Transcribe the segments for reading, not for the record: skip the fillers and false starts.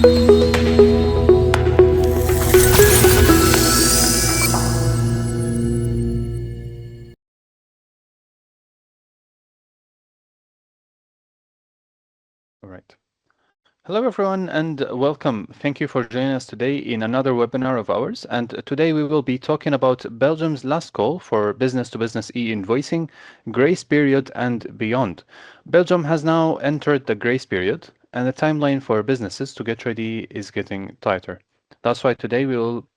All right. Hello, everyone, and welcome. Thank you for joining us today in another webinar of ours. And today we will be talking about Belgium's last call for business-to-business e-invoicing, grace period, and beyond. Belgium has now entered the grace period, and the timeline for businesses to get ready is getting tighter. That's why today we will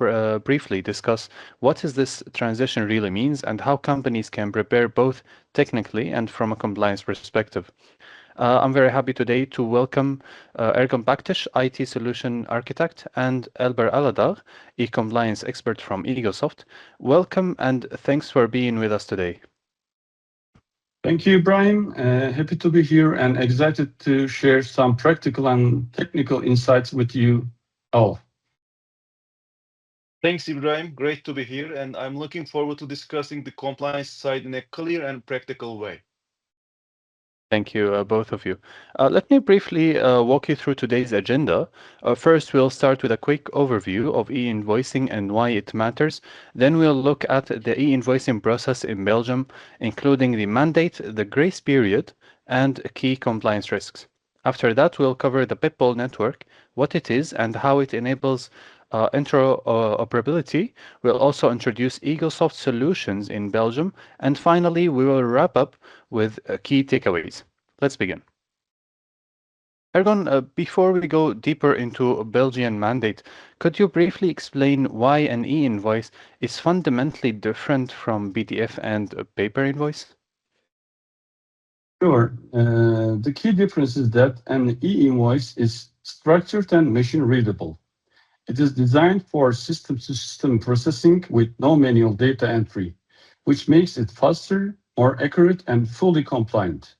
briefly discuss what is this transition really means and how companies can prepare both technically and from a compliance perspective. I'm very happy today to welcome Ergun Baktish, IT Solution Architect, and Elber Aladar, e-compliance expert from Eaglessoft. Welcome and thanks for being with us today. Thank you, Ibrahim. Happy to be here and excited to share some practical and technical insights with you all. Thanks, Ibrahim. Great to be here, and I'm looking forward to discussing the compliance side in a clear and practical way. Thank you, both of you. Let me briefly walk you through today's agenda. First, we'll start with a quick overview of e-invoicing and why it matters. Then we'll look at the e-invoicing process in Belgium, including the mandate, the grace period, and key compliance risks. After that, we'll cover the Pitbull network, what it is, and how it enables interoperability. We'll also introduce Eaglesoft solutions in Belgium. And finally, we will wrap up with key takeaways. Let's begin. Ergon, before we go deeper into a Belgian mandate, could you briefly explain why an e-invoice is fundamentally different from BTF and a paper invoice? Sure. The key difference is that an e-invoice is structured and machine readable. It is designed for system-to-system processing with no manual data entry, which makes it faster, more accurate, and fully compliant.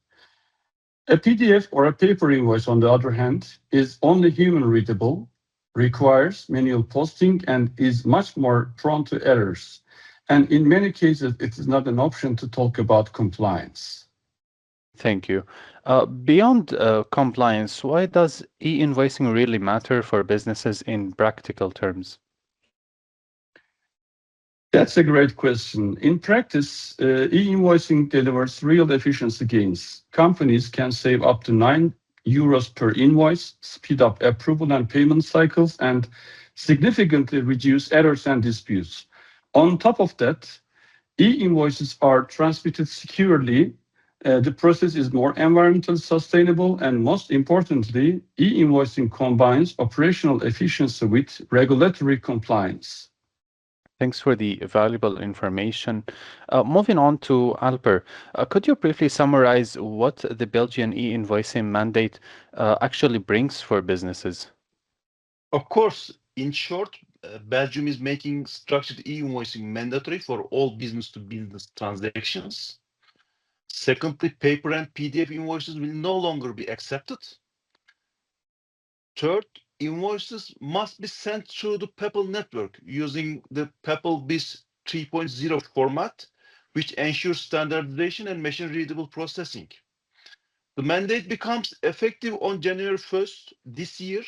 A PDF or a paper invoice, on the other hand, is only human readable, requires manual posting, and is much more prone to errors. And in many cases, it is not an option to talk about compliance. Thank you. Beyond compliance, why does e-invoicing really matter for businesses in practical terms? That's a great question. In practice, e-invoicing delivers real efficiency gains. Companies can save up to €9 per invoice, speed up approval and payment cycles, and significantly reduce errors and disputes. On top of that, e-invoices are transmitted securely. The process is more environmentally sustainable, and most importantly, e-invoicing combines operational efficiency with regulatory compliance. Thanks for the valuable information. Moving on to Alper, could you briefly summarize what the Belgian e-invoicing mandate actually brings for businesses? Of course, in short, Belgium is making structured e-invoicing mandatory for all business-to-business transactions. Secondly, paper and PDF invoices will no longer be accepted. Third, invoices must be sent through the PEPL network using the PEPL BIS 3.0 format, which ensures standardization and machine-readable processing. The mandate becomes effective on January 1st this year,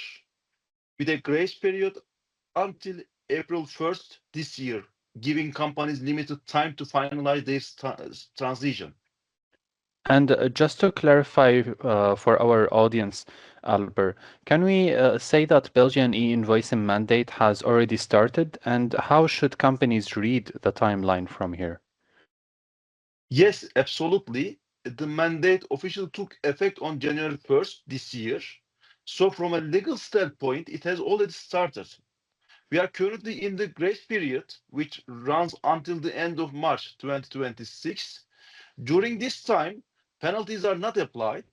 with a grace period until April 1st this year, giving companies limited time to finalize their transition. And just to clarify for our audience, Albert, can we say that Belgian e-invoicing mandate has already started? And how should companies read the timeline from here? Yes, absolutely. The mandate officially took effect on January 1st this year. So from a legal standpoint, it has already started. We are currently in the grace period, which runs until the end of March 2026. During this time, penalties are not applied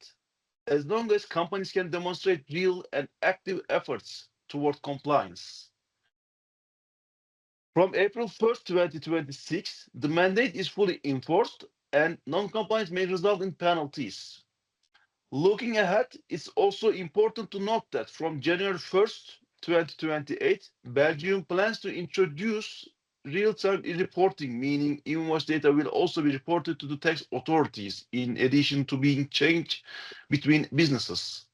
as long as companies can demonstrate real and active efforts toward compliance. From April 1st, 2026, the mandate is fully enforced and non-compliance may result in penalties. Looking ahead, it's also important to note that from January 1st, 2028, Belgium plans to introduce real-time reporting, meaning invoice data will also be reported to the tax authorities in addition to being changed between businesses.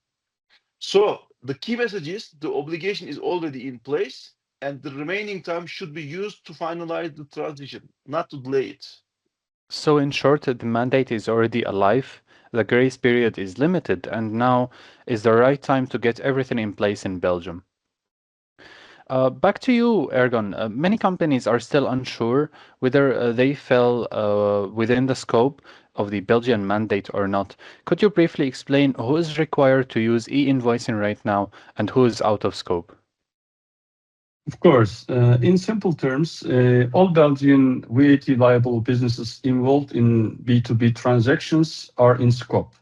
So The key message is the obligation is already in place and the remaining time should be used to finalize the transition, not to delay it. So in short, the mandate is already alive, the grace period is limited, and now is the right time to get everything in place in Belgium. Back to you, Ergon. Many companies are still unsure whether they fell within the scope of the Belgian mandate or not. Could you briefly explain who is required to use e-invoicing right now and who is out of scope? Of course, in simple terms, all Belgian VAT liable businesses involved in B2B transactions are in scope.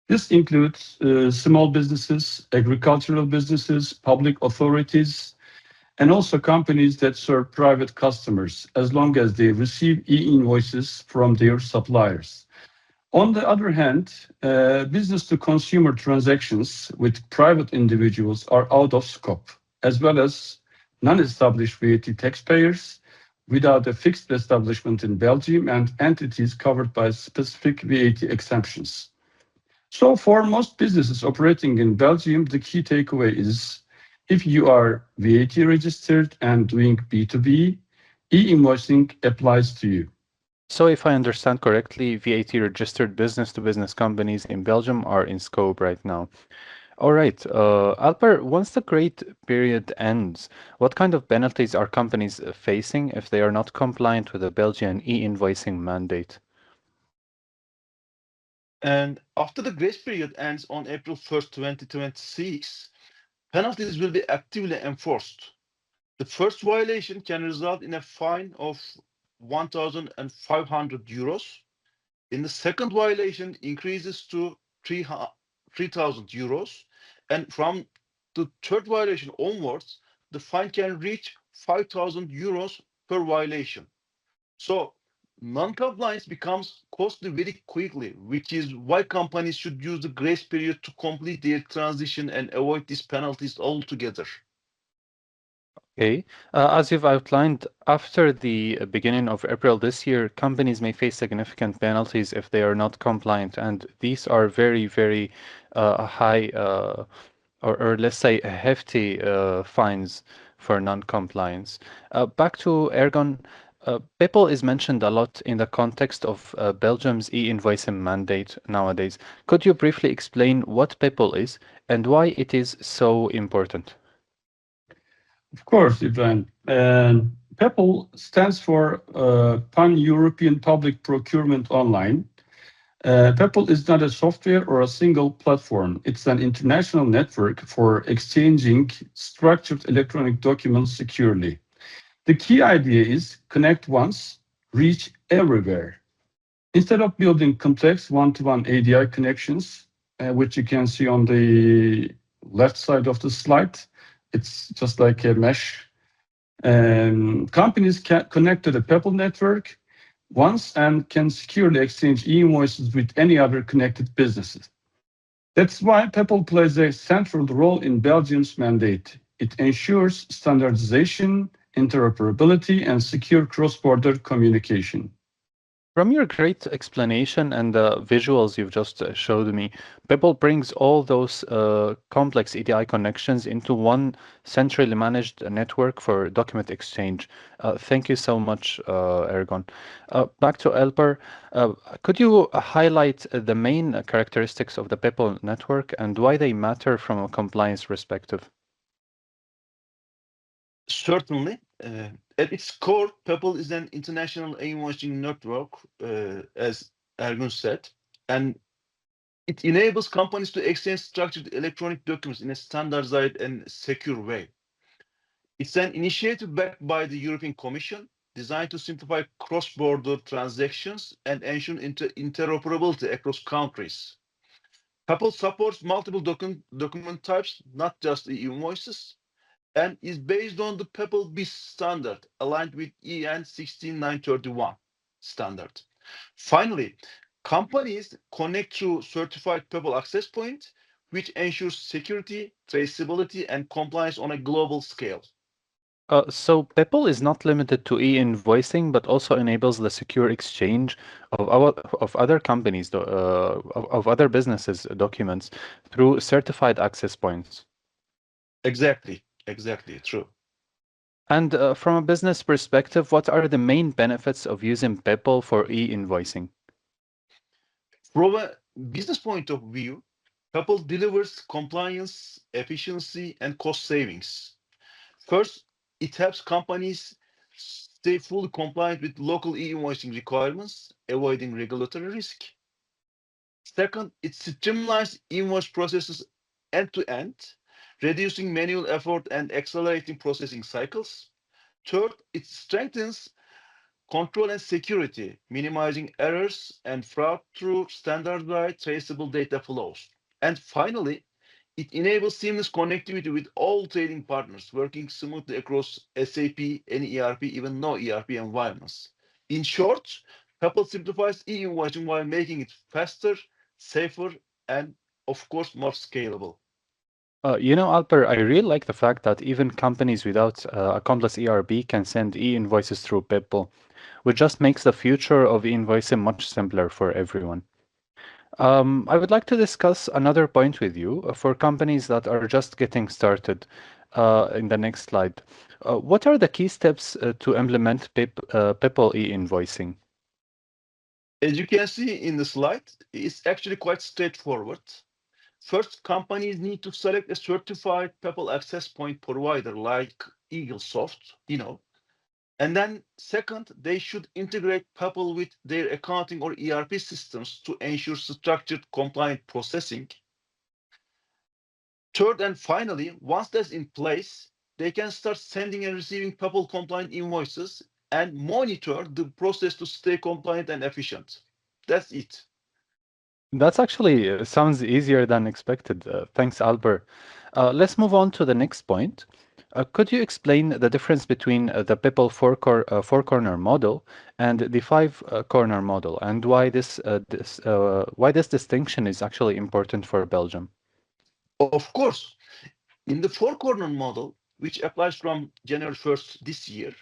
This includes small businesses, agricultural businesses, public authorities, and also companies that serve private customers, as long as they receive e-invoices from their suppliers. On the other hand, business-to-consumer transactions with private individuals are out of scope, as well as non-established VAT taxpayers without a fixed establishment in Belgium and entities covered by specific VAT exemptions. So for most businesses operating in Belgium, the key takeaway is if you are VAT registered and doing B2B, e-invoicing applies to you. So if I understand correctly, VAT registered business-to-business companies in Belgium are in scope right now. All right, Alper, once the grace period ends, what kind of penalties are companies facing if they are not compliant with the Belgian e-invoicing mandate? And after the grace period ends on April 1st, 2026, penalties will be actively enforced. The first violation can result in a fine of 1,500 euros. In the second violation, increases to 3,000 euros. And from the third violation onwards, the fine can reach 5,000 euros per violation. So non-compliance becomes costly very quickly, which is why companies should use the grace period to complete their transition and avoid these penalties altogether. Okay. As you've outlined, after the beginning of April this year, companies may face significant penalties if they are not compliant, and these are very, very high, or let's say hefty fines for non-compliance. Back to Ergon, PayPal is mentioned a lot in the context of Belgium's e-invoicing mandate nowadays. Could you briefly explain what PayPal is and why it is so important? Of course, Ibrahim. PEPL stands for Pan-European Public Procurement Online. PEPL is not a software or a single platform. It's an international network for exchanging structured electronic documents securely. The key idea is connect once, reach everywhere. Instead of building complex one-to-one ADI connections, which you can see on the left side of the slide, it's just like a mesh. Companies can connect to the PEPL network once and can securely exchange e-invoices with any other connected businesses. That's why PEPL plays a central role in Belgium's mandate. It ensures standardization, interoperability, and secure cross-border communication. From your great explanation and the visuals you've just showed me, Pebble brings all those complex EDI connections into one centrally managed network for document exchange. Thank you so much, Ergon. Back to Elper. Could you highlight the main characteristics of the Pebble network and why they matter from a compliance perspective? Certainly, at its core, PEPL is an international e-invoicing network, as Ergun said, and it enables companies to exchange structured electronic documents in a standardized and secure way. It's an initiative backed by the European Commission designed to simplify cross-border transactions and ensure interoperability across countries. PEPL supports multiple document types, not just the invoices, and is based on the PEPL BIS standard aligned with EN 16931 standard. Finally, companies connect through certified PEPL access point, which ensures security, traceability, and compliance on a global scale. So Peppol is not limited to e-invoicing, but also enables the secure exchange of other companies, of other businesses' documents through certified access points. Exactly, true. And from a business perspective, what are the main benefits of using PayPal for e-invoicing? From a business point of view, Couple delivers compliance, efficiency, and cost savings. First, it helps companies stay fully compliant with local e-invoicing requirements, avoiding regulatory risk. Second, it streamlines invoice processes end to end, reducing manual effort and accelerating processing cycles. Third, it strengthens control and security, minimizing errors and fraud through standardized, traceable data flows. And finally, it enables seamless connectivity with all trading partners, working smoothly across SAP, any ERP, even no ERP environments. In short, Couple simplifies e-invoicing while making it faster, safer, and of course, more scalable. Alper, I really like the fact that even companies without a complex ERP can send e-invoices through PayPal, which just makes the future of e-invoicing much simpler for everyone. I would like to discuss another point with you for companies that are just getting started in the next slide. What are the key steps to implement PayPal e-invoicing? As you can see in the slide, it's actually quite straightforward. First, companies need to select a certified PayPal access point provider like Eaglessoft. And then second, they should integrate PayPal with their accounting or ERP systems to ensure structured compliant processing. Third and finally, once that's in place, they can start sending and receiving PayPal compliant invoices and monitor the process to stay compliant and efficient. That's it. That's actually sounds easier than expected. Thanks, Albert. Let's move on to the next point. Could you explain the difference between the PayPal four corner model and the five corner model, and why this distinction is actually important for Belgium? Of course, in the four corner model, which applies from January 1st this year,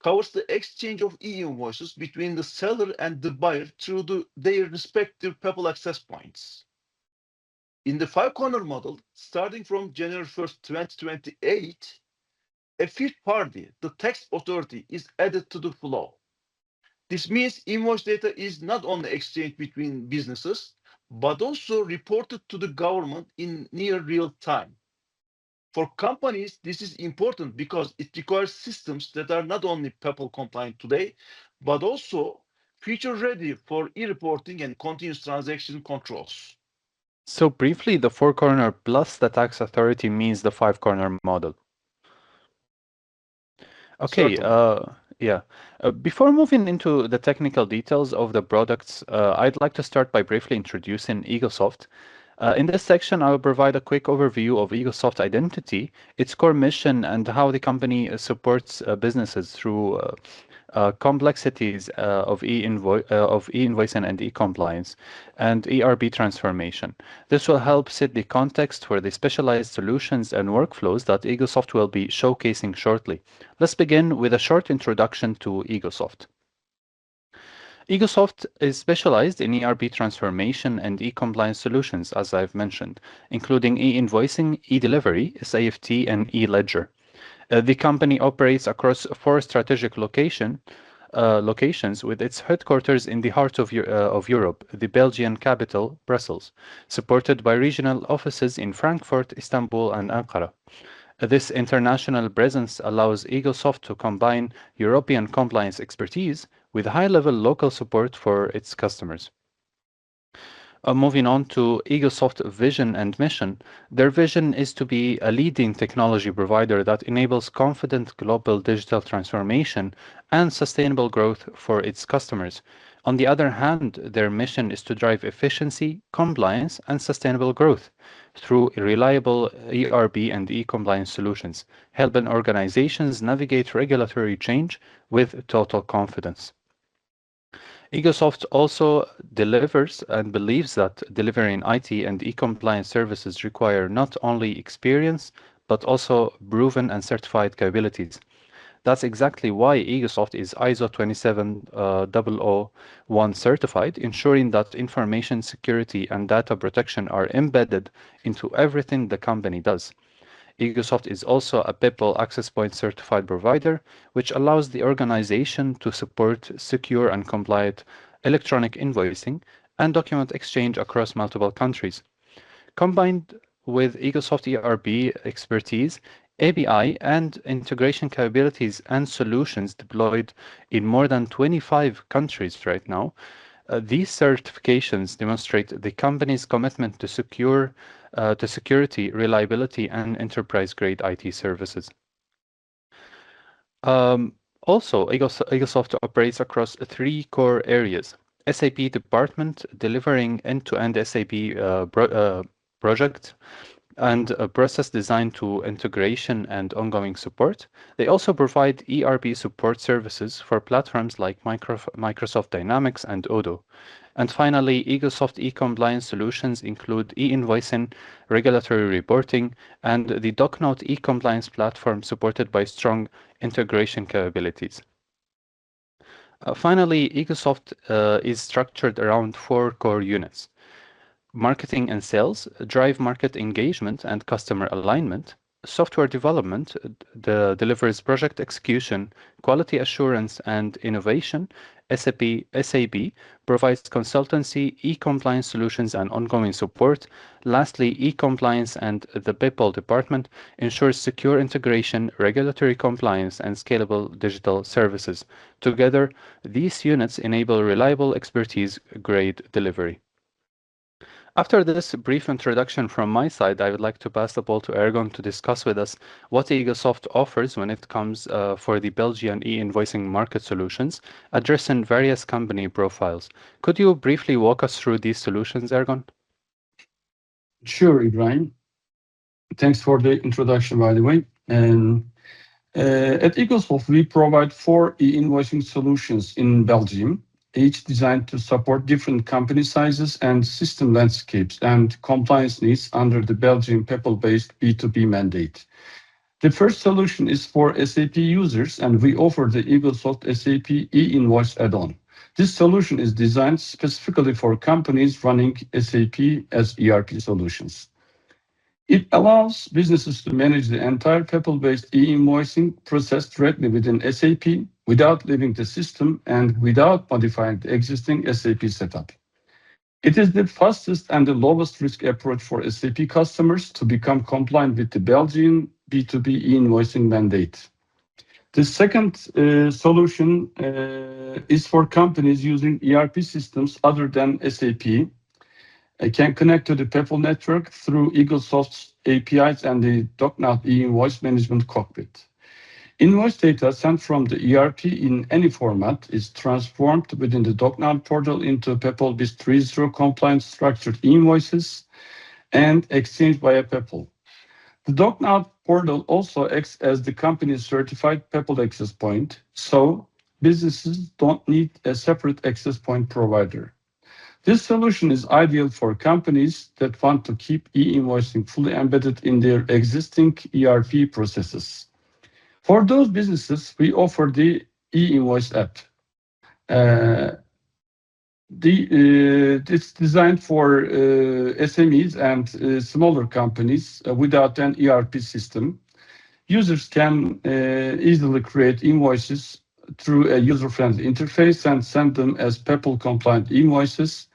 covers the exchange of e-invoices between the seller and the buyer through their respective PayPal access points. In the five corner model, starting from January 1st, 2028, a fifth party, the tax authority, is added to the flow. This means invoice data is not only exchanged between businesses, but also reported to the government in near real time. For companies, this is important because it requires systems that are not only PEPAL compliant today, but also future ready for e-reporting and continuous transaction controls. So briefly, the four corner plus the tax authority means the five corner model. Okay, Certainly. yeah. Before moving into the technical details of the products, I'd like to start by briefly introducing Eaglesoft. In this section, I will provide a quick overview of Eaglesoft identity, its core mission, and how the company supports businesses through complexities of e-invoicing and e-compliance and ERP transformation. This will help set the context for the specialized solutions and workflows that Eaglesoft will be showcasing shortly. Let's begin with a short introduction to Eaglesoft. Eaglesoft is specialized in ERP transformation and e-compliance solutions, as I've mentioned, including e-invoicing, e-delivery, SAFT, and e-ledger. The company operates across four strategic locations with its headquarters in the heart of Europe, the Belgian capital, Brussels, supported by regional offices in Frankfurt, Istanbul, and Ankara. This international presence allows Eaglesoft to combine European compliance expertise with high-level local support for its customers. Moving on to Eaglesoft vision and mission. Their vision is to be a leading technology provider that enables confident global digital transformation and sustainable growth for its customers. On the other hand, their mission is to drive efficiency, compliance, and sustainable growth through reliable ERP and e-compliance solutions, helping organizations navigate regulatory change with total confidence. Eaglessoft also delivers and believes that delivering IT and e-compliance services require not only experience, but also proven and certified capabilities. That's exactly why Eaglessoft is ISO 27001 certified, ensuring that information security and data protection are embedded into everything the company does. Eaglessoft is also a PIPL Access Point certified provider, which allows the organization to support secure and compliant electronic invoicing and document exchange across multiple countries. Combined with Eaglesoft ERP expertise, API and integration capabilities and solutions deployed in more than 25 countries right now, these certifications demonstrate the company's commitment to security, reliability, and enterprise-grade IT services. Also, Eaglesoft operates across three core areas: SAP department delivering end-to-end SAP projects and a process designed to integration and ongoing support. They also provide ERP support services for platforms like Microsoft Dynamics and Odoo. And finally, Eaglesoft e-compliance solutions include e-invoicing, regulatory reporting, and the DocNote e-compliance platform supported by strong integration capabilities. Finally, Eaglesoft is structured around four core units: marketing and sales drive market engagement and customer alignment. Software development delivers project execution, quality assurance, and innovation. SAP provides consultancy, e-compliance solutions, and ongoing support. Lastly, e-compliance and the PIPL department ensures secure integration, regulatory compliance, and scalable digital services. Together, these units enable reliable expertise-grade delivery. After this brief introduction from my side, I would like to pass the ball to Ergon to discuss with us what Eaglesoft offers when it comes for the Belgian e-invoicing market solutions, addressing various company profiles. Could you briefly walk us through these solutions, Ergon? Sure, Ibrahim. Thanks for the introduction, by the way. And at Eaglessoft, we provide four e-invoicing solutions in Belgium, each designed to support different company sizes and system landscapes and compliance needs under the Belgian people-based B2B mandate. The first solution is for SAP users, and we offer the Eaglesoft SAP E-Invoice add-on. This solution is designed specifically for companies running SAP as ERP solutions. It allows businesses to manage the entire people-based e-invoicing process directly within SAP without leaving the system and without modifying the existing SAP setup. It is the fastest and the lowest risk approach for SAP customers to become compliant with the Belgian B2B e-invoicing mandate. The second solution is for companies using ERP systems other than SAP. Can connect to the PEPL network through Eaglesoft's APIs and the DocNote e-invoice management cockpit. Invoice data sent from the ERP in any format is transformed within the DocNote portal into PEPL BIS 3.0 compliant structured invoices and exchanged via PEPL. The DocNote portal also acts as the company's certified PEPL access point, so businesses don't need a separate access point provider. This solution is ideal for companies that want to keep e-invoicing fully embedded in their existing ERP processes. For those businesses, we offer the e-invoice app. It's designed for SMEs and smaller companies without an ERP system. Users can easily create invoices through a user-friendly interface and send them as PEPL-compliant invoices,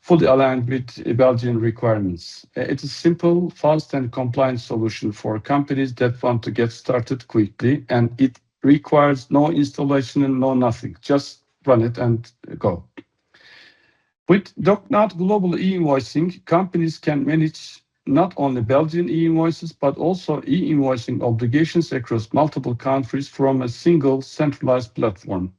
fully aligned with Belgian requirements. It's a simple, fast, and compliant solution for companies that want to get started quickly, and it requires no installation and no nothing. Just run it and go. With DocNote Global E-Invoicing, companies can manage not only Belgian e-invoices, but also e-invoicing obligations across multiple countries from a single centralized platform.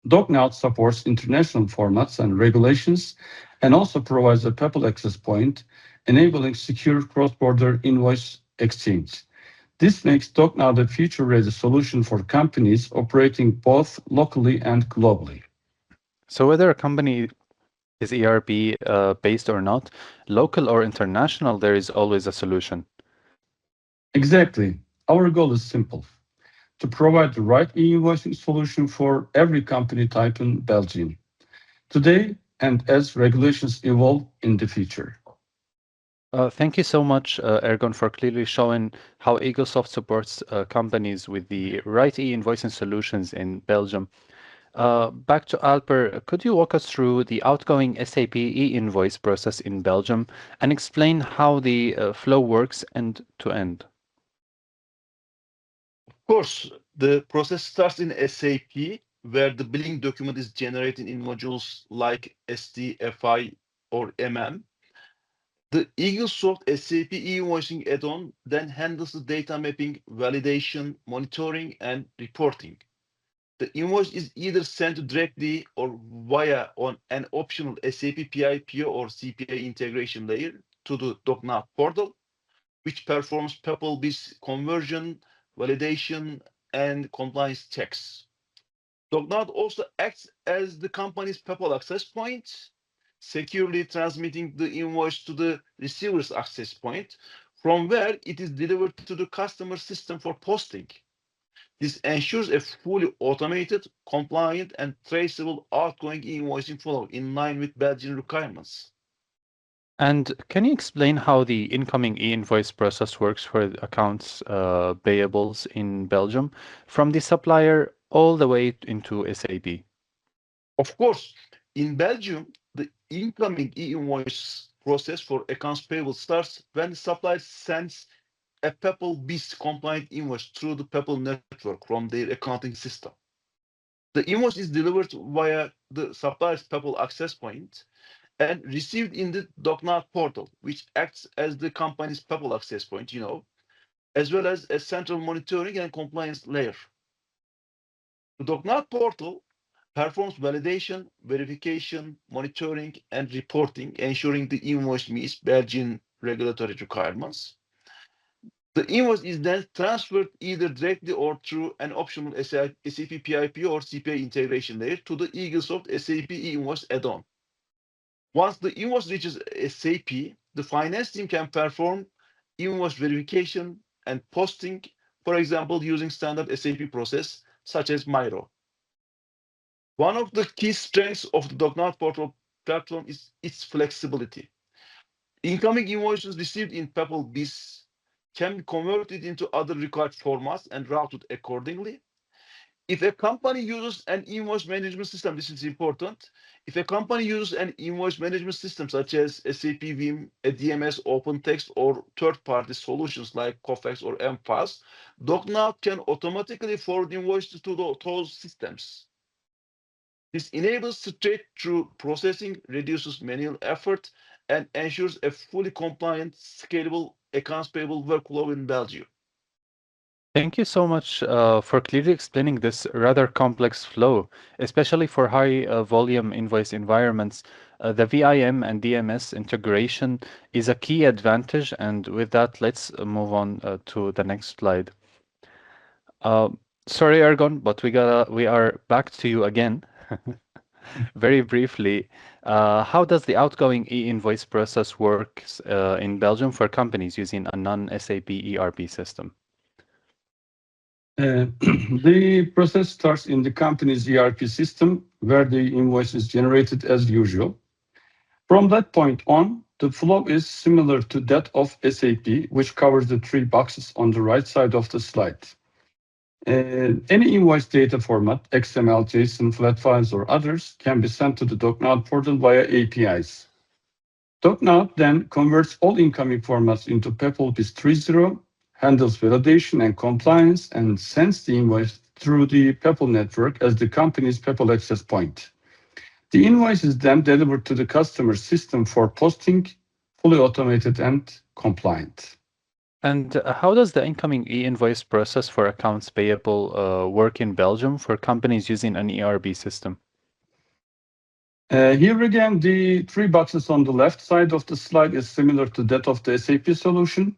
DocNote supports international formats and regulations and also provides a PEPL access point, enabling secure cross-border invoice exchange. This makes DocNote a future-ready solution for companies operating both locally and globally. So whether a company is ERP based or not, local or international, there is always a solution. Exactly. Our goal is simple: to provide the right e-invoicing solution for every company type in Belgium, today and as regulations evolve in the future. Thank you so much, Ergon, for clearly showing how Eaglesoft supports companies with the right e-invoicing solutions in Belgium. Back to Alper, could you walk us through the outgoing SAP e-invoice process in Belgium and explain how the flow works end to end? Of course, the process starts in SAP, where the billing document is generated in modules like SD, FI, or MM. The Eaglessoft SAP e-invoicing add-on then handles the data mapping, validation, monitoring, and reporting. The invoice is either sent directly or via on an optional SAP PIPO or CPA integration layer to the DocNow portal, which performs PeopleBiz conversion, validation, and compliance checks. DocNow also acts as the company's PayPal access point, securely transmitting the invoice to the receiver's access point, from where it is delivered to the customer system for posting. This ensures a fully automated, compliant, and traceable outgoing invoicing flow in line with Belgian requirements. And can you explain how the incoming e-invoice process works for accounts payables in Belgium from the supplier all the way into SAP? Of course, in Belgium, the incoming e-invoice process for accounts payable starts when the supplier sends a PEPAL BIS compliant invoice through the PEPAL network from their accounting system. The invoice is delivered via the supplier's PEPAL access point and received in the DocNow portal, which acts as the company's PEPAL access point, as well as a central monitoring and compliance layer. The DocNow portal performs validation, verification, monitoring, and reporting, ensuring the invoice meets Belgian regulatory requirements. The invoice is then transferred either directly or through an optional SAP PIP or CPA integration layer to the Eaglesoft SAP e-invoice add-on. Once the invoice reaches SAP, the finance team can perform invoice verification and posting, for example, using standard SAP process such as Miro. One of the key strengths of the DocNow portal platform is its flexibility. Incoming invoices received in PeopleBiz can be converted into other required formats and routed accordingly. If a company uses an invoice management system, this is important. If a company uses an invoice management system such as SAP Vim, a DMS, OpenText, or third-party solutions like Cofex or MFAS, DocNow can automatically forward invoices to those systems. This enables straight-through processing, reduces manual effort, and ensures a fully compliant, scalable accounts payable workflow in Belgium. Thank you so much for clearly explaining this rather complex flow, especially for high volume invoice environments. The VIM and DMS integration is a key advantage, and with that, let's move on to the next slide. Uh, Sorry, Ergon, but we are back to you again. Very briefly, how does the outgoing e-invoice process works in Belgium for companies using a non-SAP ERP system? The process starts in the company's ERP system, where the invoice is generated as usual. From that point on, the flow is similar to that of SAP, which covers the three boxes on the right side of the slide. Any invoice data format, XML, JSON, flat files, or others, can be sent to the DocNow portal via APIs. DocNow then converts all incoming formats into PeopleBiz 3.0, handles validation and compliance, and sends the invoice through the PeopleBiz network as the company's PeopleBiz access point. The invoice is then delivered to the customer system for posting, fully automated and compliant. And how does the incoming e-invoice process for accounts payable work in Belgium for companies using an ERP system? Here again, the three boxes on the left side of the slide is similar to that of the SAP solution,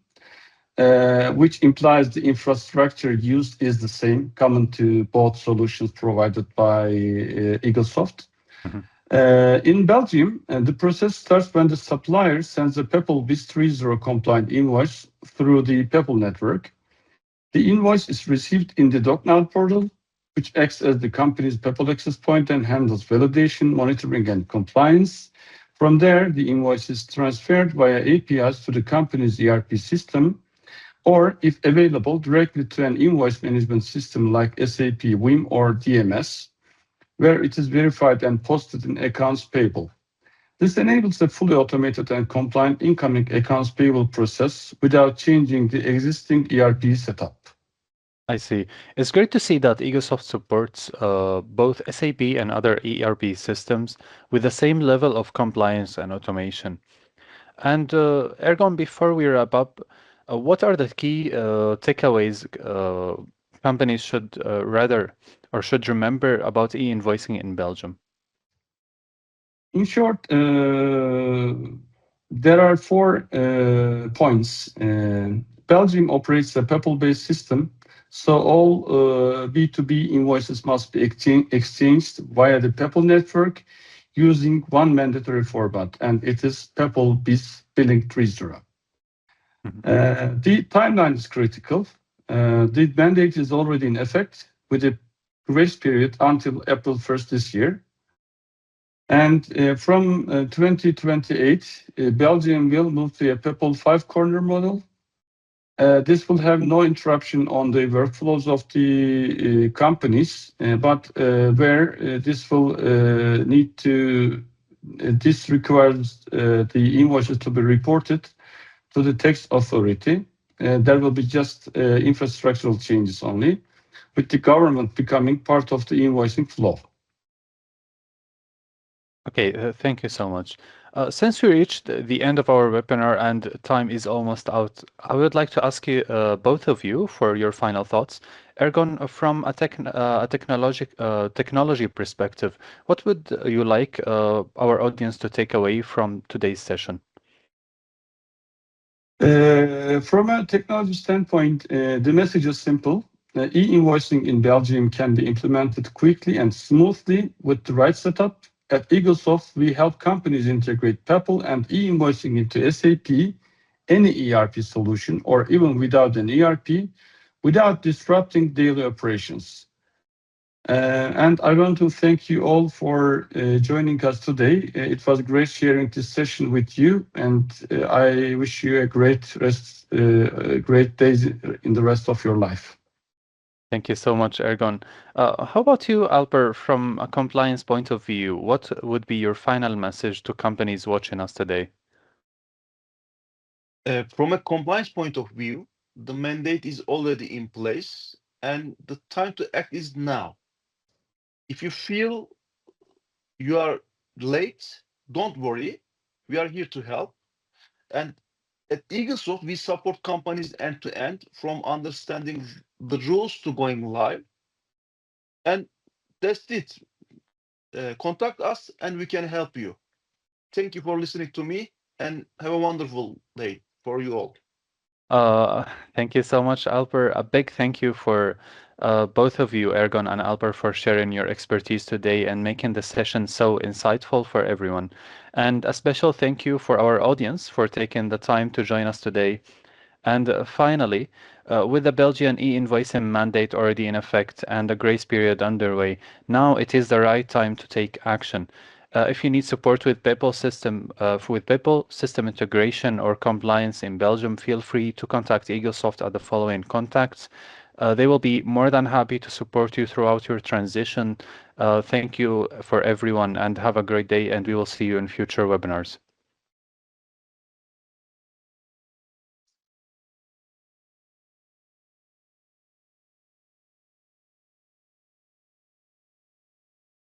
which implies the infrastructure used is the same, common to both solutions provided by Eaglesoft. Mhm. In Belgium, the process starts when the supplier sends a PeopleBiz 3.0 compliant invoice through the PeopleBiz network. The invoice is received in the DocNow portal, which acts as the company's PeopleBiz access point and handles validation, monitoring, and compliance. From there, the invoice is transferred via APIs to the company's ERP system, or if available, directly to an invoice management system like SAP, WIM, or DMS, where it is verified and posted in accounts payable. This enables a fully automated and compliant incoming accounts payable process without changing the existing ERP setup. I see. It's great to see that Eaglessoft supports both SAP and other ERP systems with the same level of compliance and automation. And Ergon, before we wrap up, what are the key takeaways companies should rather or should remember about e-invoicing in Belgium? In short, there are 4 points. Belgium operates a people-based system, so all B2B invoices must be exchanged via the PEPL network using one mandatory format, and it is PEPL BIS Billing 30. The timeline is critical. The mandate is already in effect with a grace period until April 1st this year. And from 2028, Belgium will move to a PEPL 5-corner model. This will have no interruption on the workflows of the companies, but where this will need to, this requires the invoices to be reported to the tax authority. There will be just infrastructural changes only, with the government becoming part of the invoicing flow. Okay, thank you so much. Since we reached the end of our webinar and time is almost out, I would like to ask you, both of you, for your final thoughts. Ergon, from a technology perspective, what would you like our audience to take away from today's session? From a technology standpoint, the message is simple. E-invoicing in Belgium can be implemented quickly and smoothly with the right setup. At Eaglesoft, we help companies integrate PEPL and e-invoicing into SAP, any ERP solution, or even without an ERP, without disrupting daily operations. And I want to thank you all for joining us today. It was great sharing this session with you, and I wish you a great days in the rest of your life. Thank you so much, Ergon. How about you, Alper, from a compliance point of view? What would be your final message to companies watching us today? From a compliance point of view, the mandate is already in place and the time to act is now. If you feel you are late, don't worry. We are here to help. And at Eaglesoft, we support companies end to end, from understanding the rules to going live. And that's it. Contact us and we can help you. Thank you for listening to me and have a wonderful day for you all. Uh, Thank you so much, Alper. A big thank you for both of you, Ergon and Alper, for sharing your expertise today and making the session so insightful for everyone. And a special thank you for our audience for taking the time to join us today. And finally, with the Belgian e-invoicing mandate already in effect and the grace period underway, now it is the right time to take action. If you need support with PayPal system integration or compliance in Belgium, feel free to contact Eaglesoft at the following contacts. They will be more than happy to support you throughout your transition. Thank you for everyone and have a great day, and we will see you in future webinars.